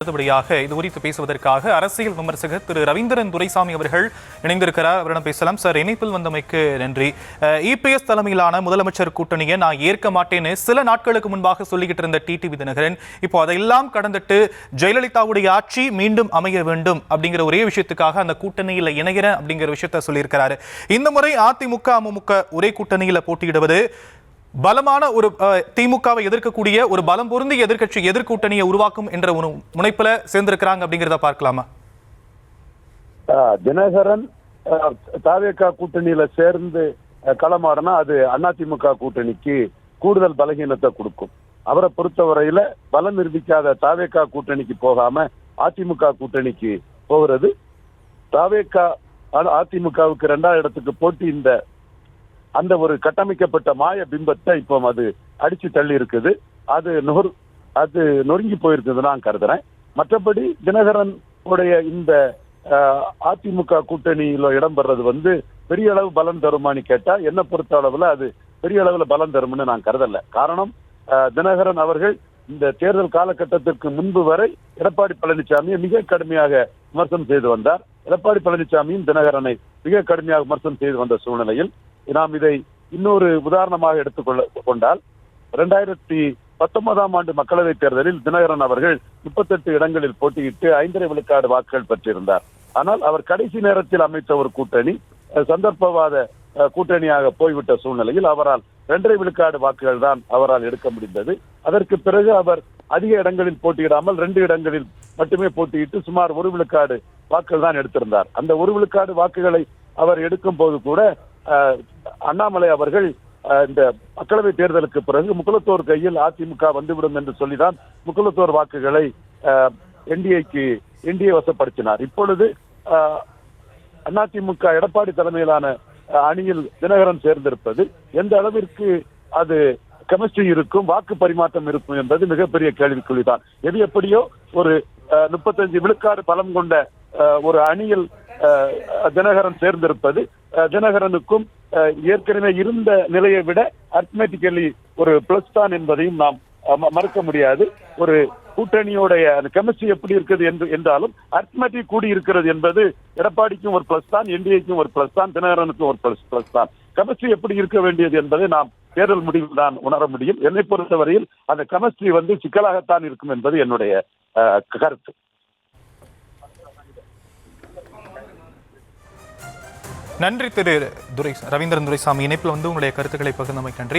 அடுத்தபடியாக இது குறித்து பேசுவதற்காக அரசியல் விமர்சகர் திரு ரவீந்திரன் துரைசாமி அவர்கள் இணைந்திருக்கிறார். அவரிடம் பேசலாம். சார், இணைப்பில் வந்தமைக்கு நன்றி. இபிஎஸ் தலைமையிலான முதலமைச்சர் கூட்டணியை நான் ஏற்க மாட்டேன்னு சில நாட்களுக்கு முன்பாக சொல்லிக்கிட்டு இருந்த டிடிவி தினகரன் இப்போ அதையெல்லாம் கடந்துட்டு ஜெயலலிதாவுடைய ஆட்சி மீண்டும் அமைய வேண்டும் அப்படிங்கிற ஒரே விஷயத்துக்காக அந்த கூட்டணியில் இணைகிறேன் அப்படிங்கிற விஷயத்த சொல்லியிருக்கிறாரு. இந்த முறை அதிமுக அமமுக ஒரே கூட்டணியில் போட்டியிடுவது பலமான ஒரு திமுகவை எதிர்க்கக்கூடிய ஒரு பலம் பொருந்திய எதிர்கட்சி எதிர்கூட்டணியை உருவாக்கும் என்ற ஒரு முனைப்புல சேர்ந்திருக்கிறாங்க அப்படிங்கிறத பார்க்கலாமா? தினகரன் தாவேகா கூட்டணியில சேர்ந்து களமாடினா அது அதிமுக கூட்டணிக்கு கூடுதல் பலகீனத்தை கொடுக்கும். அவரை பொறுத்தவரையில பலம் நிரூபிக்காத தாவேகா கூட்டணிக்கு போகாம அதிமுக கூட்டணிக்கு போகிறது. தாவேகா அதிமுகவுக்கு 2வது இடத்துக்கு போட்டி அந்த ஒரு கட்டமைக்கப்பட்ட மாய பிம்பத்தை இப்போ அது அடிச்சு தள்ளி இருக்குது. அது நொறுங்கி போயிருக்குது நான் கருதுறேன். மற்றபடி தினகரன் உடைய இந்த அதிமுக கூட்டணியில இடம்பெறது பெரிய அளவு பலம் தருமானு கேட்டா என்ன பொறுத்த அளவுல அது பெரிய அளவுல பலம் தரும்னு நான் கருதல. காரணம், தினகரன் அவர்கள் இந்த தேர்தல் காலகட்டத்திற்கு முன்பு வரை எடப்பாடி பழனிசாமியை மிக கடுமையாக விமர்சனம் செய்து வந்தார். எடப்பாடி பழனிசாமியும் தினகரனை மிக கடுமையாக விமர்சனம் செய்து வந்த சூழ்நிலையில் நாம் இதை இன்னொரு உதாரணமாக எடுத்துக்கொண்டால் 2019ஆம் ஆண்டு மக்களவைத் தேர்தலில் தினகரன் அவர்கள் 38 இடங்களில் போட்டியிட்டு 5.5 விழுக்காடு வாக்குகள் பெற்றிருந்தார். ஆனால் அவர் கடைசி நேரத்தில் அமைத்த ஒரு கூட்டணி சந்தர்ப்பவாத கூட்டணியாக போய்விட்ட சூழ்நிலையில் அவரால் 2.5 விழுக்காடு வாக்குகள் தான் அவரால் எடுக்க முடிந்தது. அதற்கு பிறகு அவர் அதிக இடங்களில் போட்டியிடாமல் 2 இடங்களில் மட்டுமே போட்டியிட்டு சுமார் 1 விழுக்காடு வாக்குகள் தான் எடுத்திருந்தார். அந்த 1 விழுக்காடு வாக்குகளை அவர் எடுக்கும் போது கூட அண்ணாமலை அவர்கள் இந்த மக்களவை தேர்தலுக்கு பிறகு முக்குலத்தோர் கையில் அதிமுக வந்துவிடும் என்று சொல்லிதான் முக்குலத்தோர் வாக்குகளை என்டிஏ வசப்படுத்தினார். இப்பொழுது அதிமுக எடப்பாடி தலைமையிலான அணியில் தினகரன் சேர்ந்திருப்பது எந்த அளவிற்கு அது கெமிஸ்ட்ரி இருக்கும், வாக்கு பரிமாற்றம் இருக்கும் என்பது மிகப்பெரிய கேள்விக்குறிதான். எது எப்படியோ ஒரு 35 விழுக்காடு பலம் கொண்ட ஒரு அணியில் தினகரன் சேர்ந்திருப்பது தினகரனுக்கும் ஏற்கனவே இருந்த நிலையை விட அரித்மெட்டிக்கலி ஒரு பிளஸ் தான் என்பதையும் நாம் மறுக்க முடியாது. ஒரு கூட்டணியோடைய கெமிஸ்ட்ரி எப்படி இருக்குது என்றாலும் அரித்மெட்டிக் கூடி இருக்கிறது என்பது எடப்பாடிக்கும் ஒரு பிளஸ் தான், என்டிஏக்கும் ஒரு பிளஸ் தான், தினகரனுக்கும் ஒரு பிளஸ் தான். கெமிஸ்ட்ரி எப்படி இருக்க வேண்டியது என்பதை நாம் தேர்தல் முடிவில் தான் உணர முடியும். என்னை பொறுத்தவரையில் அந்த கெமிஸ்ட்ரி சிக்கலாகத்தான் இருக்கும் என்பது என்னுடைய கருத்து. நன்றி திரு ரவீந்திரன் துரைசாமி. இணைப்பில் உங்களுடைய கருத்துக்களை பகிர்ந்தமைக்கு நன்றி.